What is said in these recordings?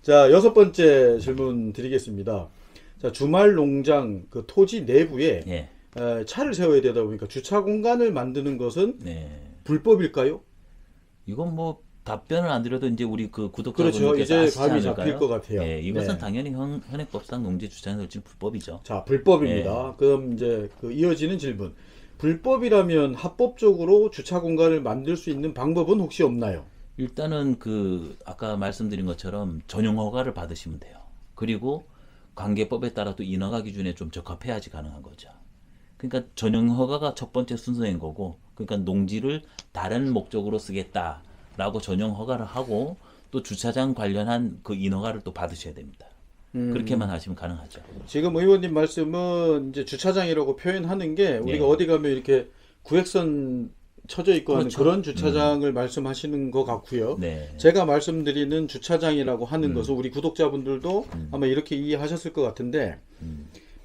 자, 여섯 번째 질문 드리겠습니다. 자, 주말 농장 그 토지 내부에 예. 차를 세워야 되다 보니까 주차 공간을 만드는 것은 네. 불법일까요? 이건 뭐 답변을 안 드려도 이제 우리 그 그렇죠. 구독자분들께서 이제 아시지 감이 않을까요? 잡힐 것 같아요. 예, 이것은 네. 당연히 현행법상 농지 주차장 설치 불법이죠. 자, 불법입니다. 그럼 이제 그 이어지는 질문. 불법이라면 합법적으로 주차 공간을 만들 수 있는 방법은 혹시 없나요? 일단은 그 아까 말씀드린 것처럼 전용 허가를 받으시면 돼요. 그리고 관계법에 따라 또 인허가 기준에 좀 적합해야지 가능한 거죠. 그러니까 전용 허가가 첫 번째 순서인 거고, 그러니까 농지를 다른 목적으로 쓰겠다라고 전용 허가를 하고 또 주차장 관련한 그 인허가를 또 받으셔야 됩니다. 그렇게만 하시면 가능하죠. 지금 의원님 말씀은 이제 주차장이라고 표현하는 게 우리가 예. 어디 가면 이렇게 구획선 쳐져 있고 하는 그렇죠. 그런 주차장을 말씀하시는 것 같고요. 네. 제가 말씀드리는 주차장이라고 하는 것은 우리 구독자분들도 아마 이렇게 이해하셨을 것 같은데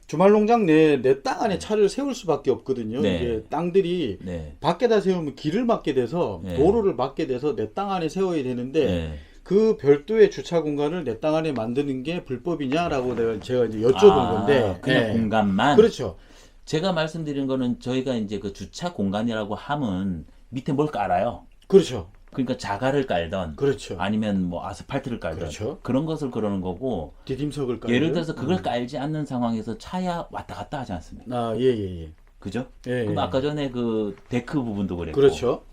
주말 농장 내 땅 안에 차를 세울 수밖에 없거든요. 네. 이게 땅들이 네. 밖에다 세우면 길을 막게 돼서 네. 도로를 막게 돼서 내 땅 안에 세워야 되는데 네. 그 별도의 주차 공간을 내 땅 안에 만드는 게 불법이냐라고 제가 이제 여쭤본 건데 그냥 예. 공간만. 그렇죠. 제가 말씀드린 거는 저희가 이제 그 주차 공간이라고 하면 밑에 뭘 깔아요. 그렇죠. 그러니까 자갈을 깔던 그렇죠. 아니면 뭐 아스팔트를 깔던 그렇죠. 그런 것을 그러는 거고, 디딤석을 깔고 예를 들어서 그걸 깔지 않는 상황에서 차야 왔다 갔다 하지 않습니까? 아, 예, 예, 예. 그죠? 예, 그럼 예. 아까 전에 그 데크 부분도 그랬고, 그렇죠.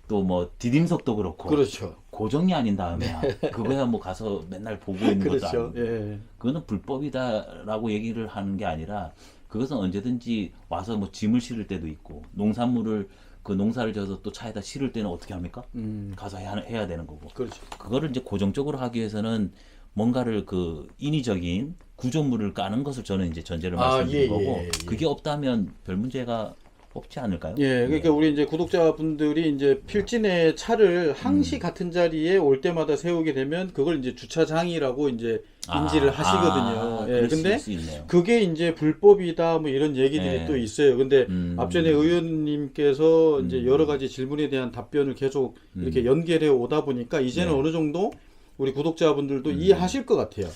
또 뭐 디딤석도 그렇고, 그렇죠. 고정이 아닌 다음에야 그거야 뭐 가서 맨날 보고 있는 것도 그렇죠. 아니고, 예. 그거는 불법이다라고 얘기를 하는 게 아니라, 그것은 언제든지 와서 뭐 짐을 실을 때도 있고, 농산물을 그 농사를 져서 또 차에다 실을 때는 어떻게 합니까? 가서 해야 되는 거고. 그렇죠. 그거를 이제 고정적으로 하기 위해서는 뭔가를 그 인위적인 구조물을 까는 것을 저는 이제 전제를 말씀드린 예, 거고, 예, 예. 그게 없다면 별 문제가 없지 않을까요? 예, 그러니까 우리 이제 구독자분들이 이제 필진에 차를 항시 같은 자리에 올 때마다 세우게 되면 그걸 이제 주차장이라고 이제 인지를 하시거든요. 예, 근데 수 있네요. 그게 이제 불법이다 뭐 이런 얘기들이 네. 또 있어요. 근데 앞전에 의원님께서 이제 여러 가지 질문에 대한 답변을 계속 이렇게 연결해 오다 보니까 이제는 네. 어느 정도 우리 구독자분들도 이해하실 것 같아요.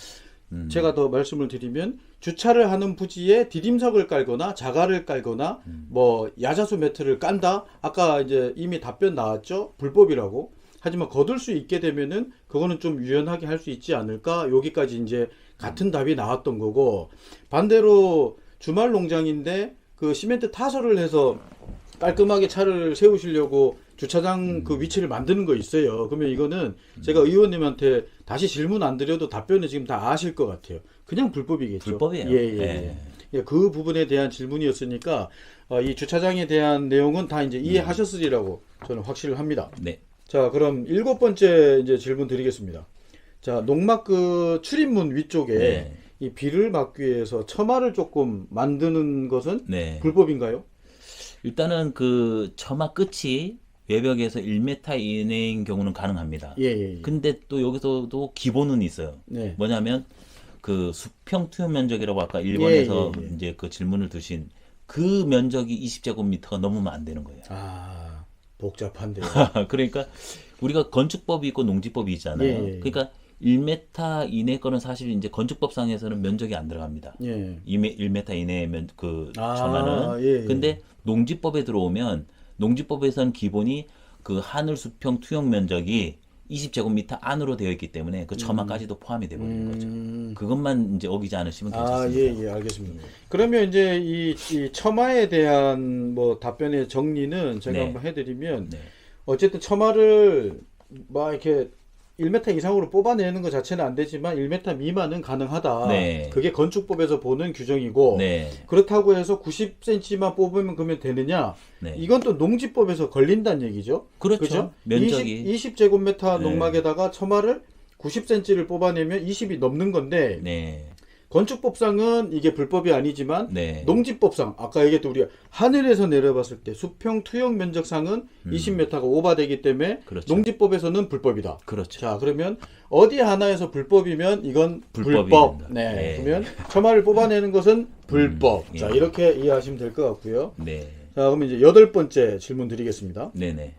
제가 더 말씀을 드리면 주차를 하는 부지에 디딤석을 깔거나 자갈을 깔거나 뭐 야자수 매트를 깐다. 아까 이제 이미 답변 나왔죠. 불법이라고. 하지만 거둘 수 있게 되면은 그거는 좀 유연하게 할 수 있지 않을까? 여기까지 이제 같은 답이 나왔던 거고, 반대로 주말 농장인데 그 시멘트 타설을 해서 깔끔하게 차를 세우시려고 주차장 그 위치를 만드는 거 있어요. 그러면 이거는 제가 의원님한테 다시 질문 안 드려도 답변을 지금 다 아실 것 같아요. 그냥 불법이겠죠. 불법이에요. 예, 예, 예. 예, 그 부분에 대한 질문이었으니까 이 주차장에 대한 내용은 다 이제 이해하셨으리라고 저는 확신을 합니다. 네. 자, 그럼 일곱 번째 이제 질문 드리겠습니다. 자, 농막 그 출입문 위쪽에 네. 이 비를 막기 위해서 처마를 조금 만드는 것은 네. 불법인가요? 일단은 그 처마 끝이 외벽에서 1m 이내인 경우는 가능합니다. 예, 예, 예. 근데 또 여기서도 기본은 있어요. 네. 뭐냐면 그 수평 투영 면적이라고 아까 1번에서 예, 예. 이제 그 질문을 두신 그 면적이 20제곱미터가 넘으면 안 되는 거예요. 아, 복잡한데요. 그러니까 우리가 건축법이 있고 농지법이 있잖아요. 예, 예. 그러니까 1m 이내 거는 사실 이제 건축법상에서는 면적이 안 들어갑니다. 예. 1m 이내의 그 아, 처마는. 예, 예. 근데 농지법에 들어오면 농지법에서는 기본이 그 하늘 수평 투영 면적이 20제곱미터 안으로 되어 있기 때문에 그 처마까지도 포함이 돼 버리는 거죠. 그것만 이제 어기지 않으시면 괜찮습니다. 아, 예, 예, 알겠습니다. 그러면 이제 이 처마에 대한 뭐 답변의 정리는 제가 네. 한번 해드리면 네. 어쨌든 처마를 막 이렇게 1m 이상으로 뽑아내는 것 자체는 안 되지만 1m 미만은 가능하다. 네. 그게 건축법에서 보는 규정이고 네. 그렇다고 해서 90cm만 뽑으면 그러면 되느냐? 네. 이건 또 농지법에서 걸린다는 얘기죠. 그렇죠. 그죠? 면적이. 20제곱미터 네. 농막에다가 처마를 90cm를 뽑아내면 20이 넘는 건데 네. 건축법상은 이게 불법이 아니지만 네. 농지법상 아까 얘기했던 우리가 하늘에서 내려봤을 때 수평 투영 면적상은 20m가 오버되기 때문에 그렇죠. 농지법에서는 불법이다. 그렇죠. 자, 그러면 어디 하나에서 불법이면 이건 불법이 불법. 된다. 네. 네. 그러면 처마를 뽑아내는 것은 불법. 예. 자, 이렇게 이해하시면 될 것 같고요. 네. 자, 그러면 이제 여덟 번째 질문 드리겠습니다. 네네.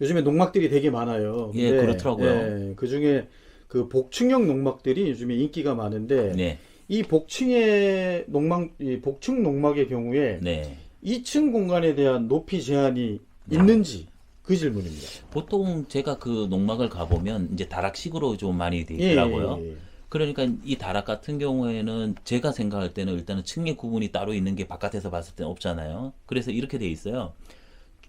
요즘에 농막들이 되게 많아요. 예, 그렇더라고요. 그 중에 그 복층형 농막들이 요즘에 인기가 많은데 네. 이 복층의 농막, 이 복층 농막의 경우에 네. 2층 공간에 대한 높이 제한이 있는지 그 질문입니다. 보통 제가 그 농막을 가보면 이제 다락식으로 좀 많이 돼 예, 있더라고요. 예, 예. 그러니까 이 다락 같은 경우에는 제가 생각할 때는 일단은 층의 구분이 따로 있는 게 바깥에서 봤을 때는 없잖아요. 그래서 이렇게 돼 있어요.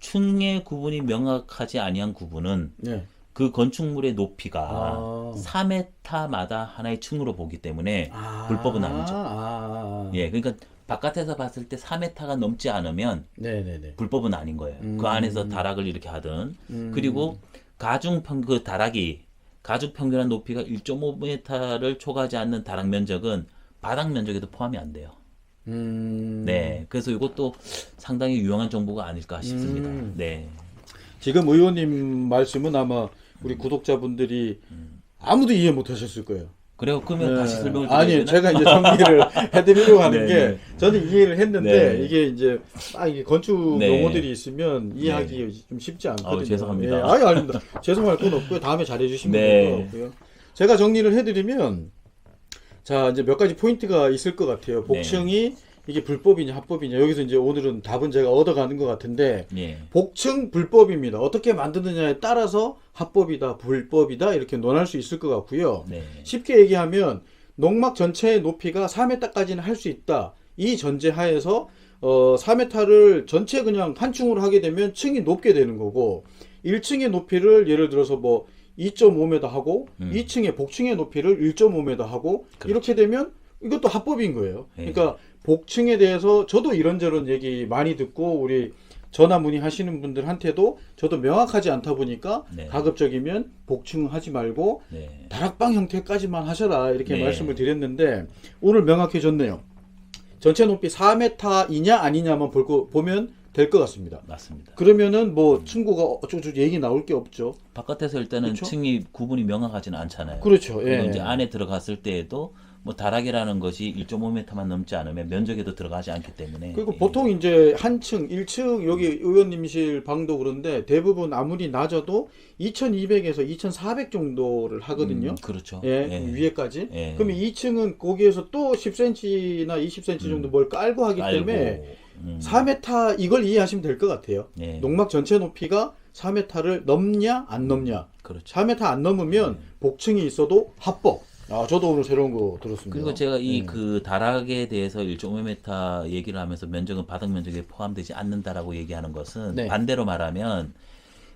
층의 구분이 명확하지 아니한 구분은 네. 그 건축물의 높이가 아. 4m마다 하나의 층으로 보기 때문에 불법은 아니죠. 예, 그러니까 바깥에서 봤을 때 4m가 넘지 않으면 네네네. 불법은 아닌 거예요. 그 안에서 다락을 이렇게 하든. 그리고 그 다락이 가중 평균한 높이가 1.5m를 초과하지 않는 다락 면적은 바닥 면적에도 포함이 안 돼요. 네, 그래서 이것도 상당히 유용한 정보가 아닐까 싶습니다. 네, 지금 의원님 말씀은 아마 우리 구독자분들이 아무도 이해 못 하셨을 거예요. 그래요. 그러면 다시 설명을 드려야 아니, 되나? 제가 이제 정리를 해드리려고 하는 네, 게 네. 저는 이해를 했는데 네. 이게 이제 이게 건축 네. 용어들이 있으면 이해하기 좀 쉽지 않거든요. 죄송합니다. 예, 아니, 아닙니다. 죄송할 건 없고요. 다음에 잘해주시면 네. 될 것 같고요. 제가 정리를 해드리면 자 이제 몇 가지 포인트가 있을 것 같아요. 복층이 이게 불법이냐 합법이냐 여기서 이제 오늘은 답은 제가 얻어가는 것 같은데 예. 복층 불법입니다. 어떻게 만드느냐에 따라서 합법이다 불법이다 이렇게 논할 수 있을 것 같고요. 네. 쉽게 얘기하면 농막 전체의 높이가 4m까지는 할 수 있다. 이 전제 하에서 4m를 전체 그냥 한 층으로 하게 되면 층이 높게 되는 거고 1층의 높이를 예를 들어서 뭐 2.5m 하고 2층의 복층의 높이를 1.5m 하고 그렇죠. 이렇게 되면 이것도 합법인 거예요. 네. 그러니까 복층에 대해서 저도 이런저런 얘기 많이 듣고 우리 전화 문의하시는 분들한테도 저도 명확하지 않다 보니까 네. 가급적이면 복층 하지 말고 네. 다락방 형태까지만 하셔라 이렇게 네. 말씀을 드렸는데 오늘 명확해졌네요. 전체 높이 4m이냐 아니냐만 보면 될 것 같습니다. 맞습니다. 그러면은 뭐 층고가 어쩌고 얘기 나올 게 없죠. 바깥에서 일단은 그렇죠? 층이 구분이 명확하지는 않잖아요. 그렇죠. 그리고 예. 이제 안에 들어갔을 때에도 뭐 다락이라는 것이 1.5m만 넘지 않으면 면적에도 들어가지 않기 때문에 그리고 보통 이제 한 층, 1층 여기 의원님실 방도 그런데 대부분 아무리 낮아도 2200에서 2400 정도를 하거든요. 그렇죠. 예, 예. 위에까지. 예. 그러면 2층은 거기에서 또 10cm나 20cm 정도 뭘 깔고 하기 깔고, 때문에 4m 이걸 이해하시면 될 것 같아요. 예. 농막 전체 높이가 4m를 넘냐 안 넘냐. 그렇죠. 4m 안 넘으면 복층이 있어도 합법. 저도 오늘 새로운 거 들었습니다. 그리고 제가 이 그 다락에 대해서 1.5m 얘기를 하면서 면적은 바닥 면적에 포함되지 않는다라고 얘기하는 것은 네. 반대로 말하면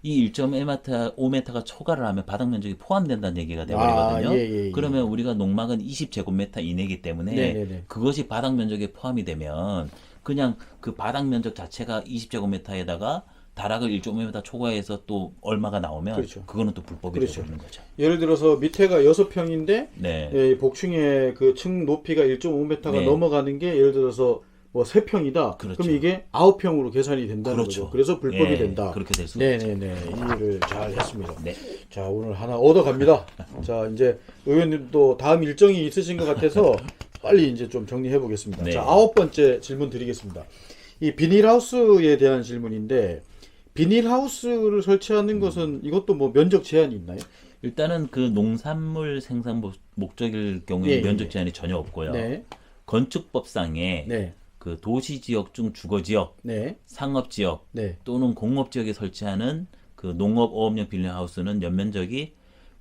이 1.5m가 초과를 하면 바닥 면적이 포함된다는 얘기가 되어버리거든요. 예. 그러면 우리가 농막은 20제곱미터 이내이기 때문에 네네네. 그것이 바닥 면적에 포함이 되면 그냥 그 바닥 면적 자체가 20제곱미터에다가 다락을 1.5m 초과해서 또 얼마가 나오면 그렇죠. 그거는 또 불법이 그렇죠. 되는 거죠. 예를 들어서 밑에가 6평인데 네. 예, 복층의 그 층 높이가 1.5m가 네. 넘어가는 게 예를 들어서 뭐 3평이다. 그렇죠. 그럼 이게 9평으로 계산이 된다는 그렇죠. 거죠. 그래서 불법이 예, 된다. 그렇게 될 수가 있죠. 네네네. 이해를 잘 했습니다. 네. 자, 오늘 하나 얻어갑니다. 자, 이제 의원님도 다음 일정이 있으신 것 같아서 빨리 이제 좀 정리해 보겠습니다. 네. 자, 9번째 질문 드리겠습니다. 이 비닐하우스에 대한 질문인데 비닐하우스를 설치하는 것은 이것도 뭐 면적 제한이 있나요? 일단은 그 농산물 생산 목적일 경우에 예, 면적 예. 제한이 전혀 없고요. 네. 건축법상에 네. 그 도시 지역 중 주거 지역, 네. 상업 지역 네. 또는 공업 지역에 설치하는 그 농업 어업용 비닐하우스는 연면적이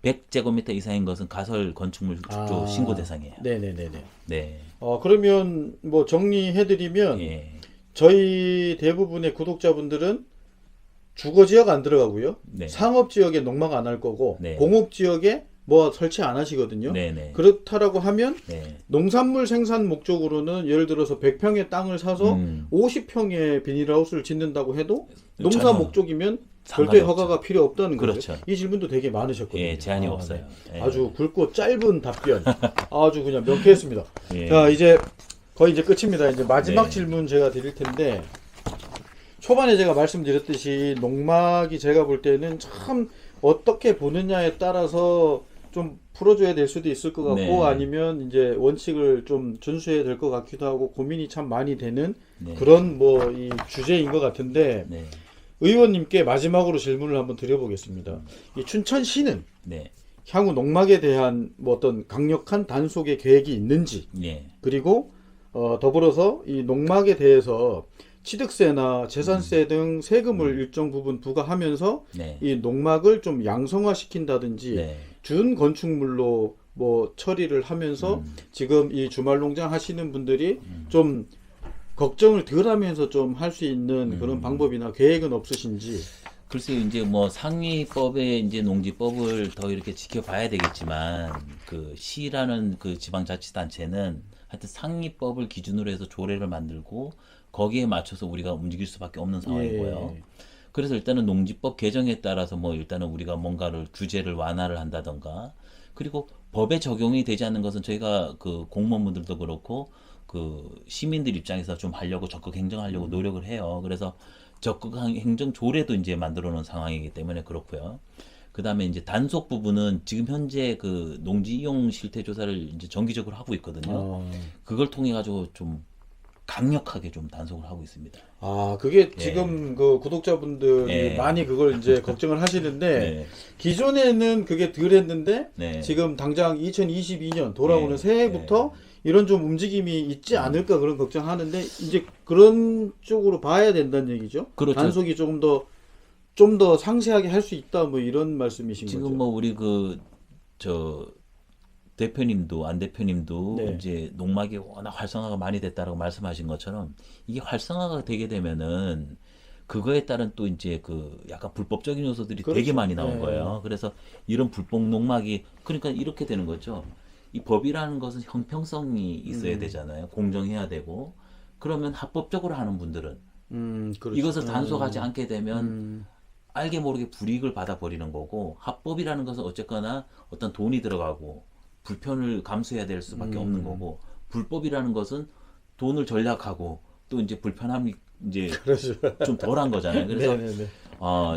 100제곱미터 이상인 것은 가설 건축물 축조 신고 대상이에요. 네네네네. 네. 그러면 뭐 정리해드리면 예. 저희 대부분의 구독자분들은 주거 지역 안 들어가고요. 네. 상업 지역에 농막 안 할 거고 네. 공업 지역에 뭐 설치 안 하시거든요. 네네. 그렇다라고 하면 네. 농산물 생산 목적으로는 예를 들어서 100평의 땅을 사서 50평의 비닐하우스를 짓는다고 해도 농사 전혀 목적이면 상관이 별도의 없죠. 허가가 필요 없다는 거죠. 그렇죠. 이 질문도 되게 많으셨거든요. 예, 제한이 네. 없어요. 예. 아주 굵고 짧은 답변. 아주 그냥 명쾌했습니다. 예. 자, 이제 거의 이제 끝입니다. 이제 마지막 네. 질문 제가 드릴 텐데 초반에 제가 말씀드렸듯이 농막이 제가 볼 때는 참 어떻게 보느냐에 따라서 좀 풀어줘야 될 수도 있을 것 같고 네. 아니면 이제 원칙을 좀 준수해야 될 것 같기도 하고 고민이 참 많이 되는 네. 그런 뭐 이 주제인 것 같은데 네. 의원님께 마지막으로 질문을 한번 드려보겠습니다. 이 춘천시는 네. 향후 농막에 대한 뭐 어떤 강력한 단속의 계획이 있는지, 예. 그리고 더불어서 이 농막에 대해서 취득세나 재산세 등 세금을 일정 부분 부과하면서 네. 이 농막을 좀 양성화시킨다든지 네. 준 건축물로 뭐 처리를 하면서 지금 이 주말 농장 하시는 분들이 좀 걱정을 덜 하면서 좀 할 수 있는 그런 방법이나 계획은 없으신지. 글쎄요, 이제 뭐 상위법에 이제 농지법을 더 이렇게 지켜봐야 되겠지만, 그 시라는 그 지방자치단체는 하여튼 상위법을 기준으로 해서 조례를 만들고 거기에 맞춰서 우리가 움직일 수밖에 없는 상황이고요. 예. 그래서 일단은 농지법 개정에 따라서 뭐 일단은 우리가 뭔가를 규제를 완화를 한다던가, 그리고 법에 적용이 되지 않는 것은 저희가 그 공무원분들도 그렇고 그 시민들 입장에서 좀 하려고 적극 행정하려고 노력을 해요. 그래서 적극 행정 조례도 이제 만들어 놓은 상황이기 때문에 그렇고요. 그 다음에 이제 단속 부분은 지금 현재 그 농지 이용 실태 조사를 이제 정기적으로 하고 있거든요. 그걸 통해 가지고 좀 강력하게 좀 단속을 하고 있습니다. 그게 지금 그 구독자분들이 예. 많이 그걸 이제 걱정을 하시는데, 네. 기존에는 그게 덜 했는데, 네. 지금 당장 2022년 돌아오는 네. 새해부터 이런 좀 움직임이 있지 않을까 그런 걱정하는데, 이제 그런 쪽으로 봐야 된다는 얘기죠. 그렇죠. 단속이 좀 더 상세하게 할 수 있다, 뭐 이런 말씀이신 지금 거죠. 뭐 우리 대표님도 안 대표님도 네. 이제 농막이 워낙 활성화가 많이 됐다라고 말씀하신 것처럼 이게 활성화가 되게 되면은 그거에 따른 또 이제 그 약간 불법적인 요소들이 되게 그렇죠. 많이 나온 네. 거예요. 그래서 이런 불법 농막이 그러니까 이렇게 되는 거죠. 이 법이라는 것은 형평성이 있어야 되잖아요. 공정해야 되고 그러면 합법적으로 하는 분들은 그렇죠. 이것을 단속하지 않게 되면 알게 모르게 불이익을 받아버리는 거고, 합법이라는 것은 어쨌거나 어떤 돈이 들어가고 불편을 감수해야 될 수밖에 없는 거고, 불법이라는 것은 돈을 절약하고 또 이제 불편함이 이제 그렇죠. 좀 덜한 거잖아요. 그래서 네네네.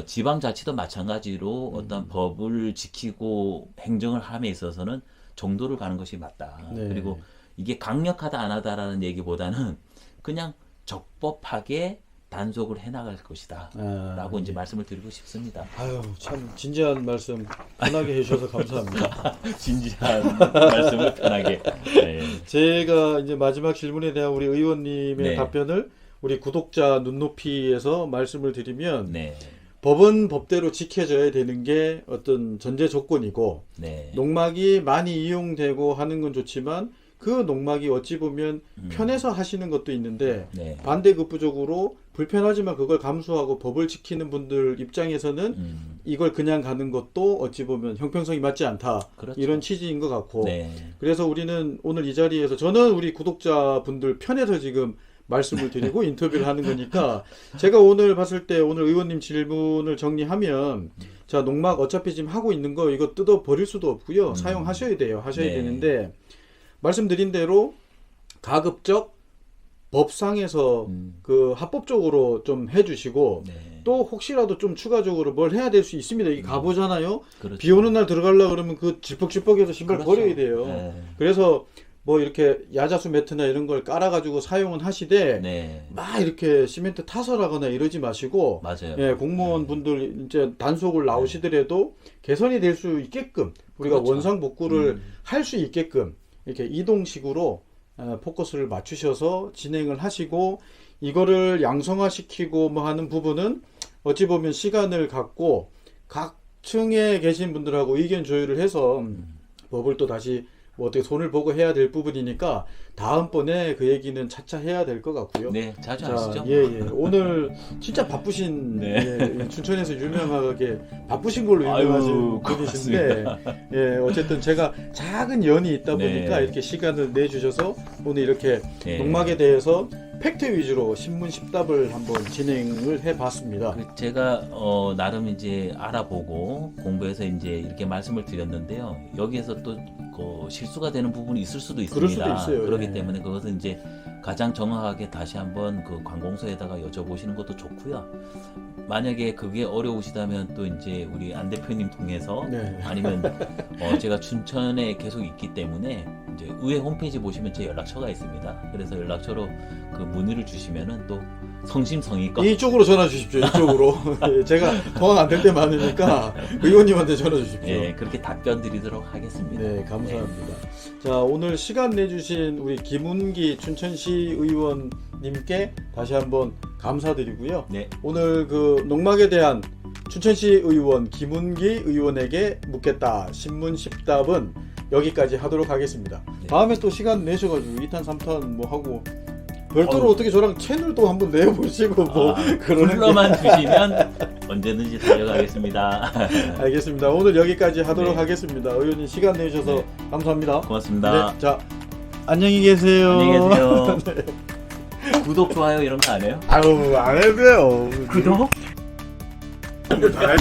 지방자치도 마찬가지로 어떤 법을 지키고 행정을 함에 있어서는 정도를 가는 것이 맞다. 네. 그리고 이게 강력하다 안 하다라는 얘기보다는 그냥 적법하게 단속을 해나갈 것이다. 라고 이제 말씀을 드리고 싶습니다. 아유, 참 진지한 말씀 편하게 해주셔서 감사합니다. 진지한 말씀을 편하게. 네. 제가 이제 마지막 질문에 대한 우리 의원님의 네. 답변을 우리 구독자 눈높이에서 말씀을 드리면, 네. 법은 법대로 지켜져야 되는 게 어떤 전제 조건이고, 네. 농막이 많이 이용되고 하는 건 좋지만 그 농막이 어찌 보면 편해서 하시는 것도 있는데, 네. 반대급부적으로 불편하지만 그걸 감수하고 법을 지키는 분들 입장에서는 이걸 그냥 가는 것도 어찌 보면 형평성이 맞지 않다. 그렇죠. 이런 취지인 것 같고, 네. 그래서 우리는 오늘 이 자리에서 저는 우리 구독자분들 편에서 지금 말씀을 드리고 인터뷰를 하는 거니까, 제가 오늘 봤을 때 오늘 의원님 질문을 정리하면, 자, 농막 어차피 지금 하고 있는 거 이거 뜯어 버릴 수도 없고요. 사용하셔야 돼요. 하셔야 네. 되는데, 말씀드린 대로 가급적 법상에서 그 합법적으로 좀 해주시고, 네. 또 혹시라도 좀 추가적으로 뭘 해야 될 수 있습니다. 이게 가보잖아요. 그렇죠. 비 오는 날 들어가려고 그러면 그 질퍽질퍽해서 신발 그렇죠. 버려야 돼요. 네. 그래서 뭐 이렇게 야자수 매트나 이런 걸 깔아가지고 사용은 하시되, 네. 막 이렇게 시멘트 타설하거나 이러지 마시고, 맞아요. 예, 공무원분들 이제 단속을 나오시더라도 개선이 될 수 있게끔 우리가 그렇죠. 원상복구를 할 수 있게끔 이렇게 이동식으로 포커스를 맞추셔서 진행을 하시고, 이거를 양성화시키고 뭐 하는 부분은 어찌 보면 시간을 갖고 각 층에 계신 분들하고 의견 조율을 해서 법을 또 다시 뭐 어떻게 손을 보고 해야 될 부분이니까 다음번에 그 얘기는 차차 해야 될 것 같고요. 네, 자주 자, 하시죠. 예. 오늘 진짜 바쁘신, 네. 예, 춘천에서 유명하게 바쁘신 걸로 아유, 유명하신 분이신데, 예, 어쨌든 제가 작은 연이 있다 보니까 네. 이렇게 시간을 내주셔서 오늘 이렇게 네. 농막에 대해서 팩트 위주로 신문 10답을 한번 진행을 해봤습니다. 제가 나름 이제 알아보고 공부해서 이제 이렇게 말씀을 드렸는데요. 여기에서 또 실수가 되는 부분이 있을 수도 그럴 있습니다. 수도 있어요. 그렇기 예. 때문에 그것은 이제 가장 정확하게 다시 한번 그 관공서에다가 여쭤보시는 것도 좋고요. 만약에 그게 어려우시다면 또 이제 우리 안 대표님 통해서 네. 아니면 제가 춘천에 계속 있기 때문에 이제 의회 홈페이지 보시면 제 연락처가 있습니다. 그래서 연락처로 그 문의를 주시면은 또 성심성의껏. 이쪽으로 전화 주십시오. 이쪽으로. 예, 제가 통화가 안 될 때 많으니까 의원님한테 전화 주십시오. 예, 그렇게 답변 드리도록 하겠습니다. 네, 감사합니다. 자, 오늘 시간 내주신 우리 김운기 춘천시 의원님께 다시 한번 감사드리고요. 네. 오늘 그 농막에 대한 춘천시 의원 김운기 의원에게 묻겠다 신문 10답은 여기까지 하도록 하겠습니다. 네. 다음에 또 시간 내셔가지고 2탄 3탄 뭐 하고 별도로 어떻게 저랑 채널도 한번 내보시고 뭐 그러는 불러만 주시면 언제든지 달려가겠습니다. 알겠습니다. 오늘 여기까지 하도록 네. 하겠습니다. 의원님 시간 내주셔서 네. 감사합니다. 고맙습니다. 네, 자 안녕히 계세요. 안녕히 계세요. 구독, 좋아요 이런 거 안 해요? 아유 안 해도요. 구독? 잘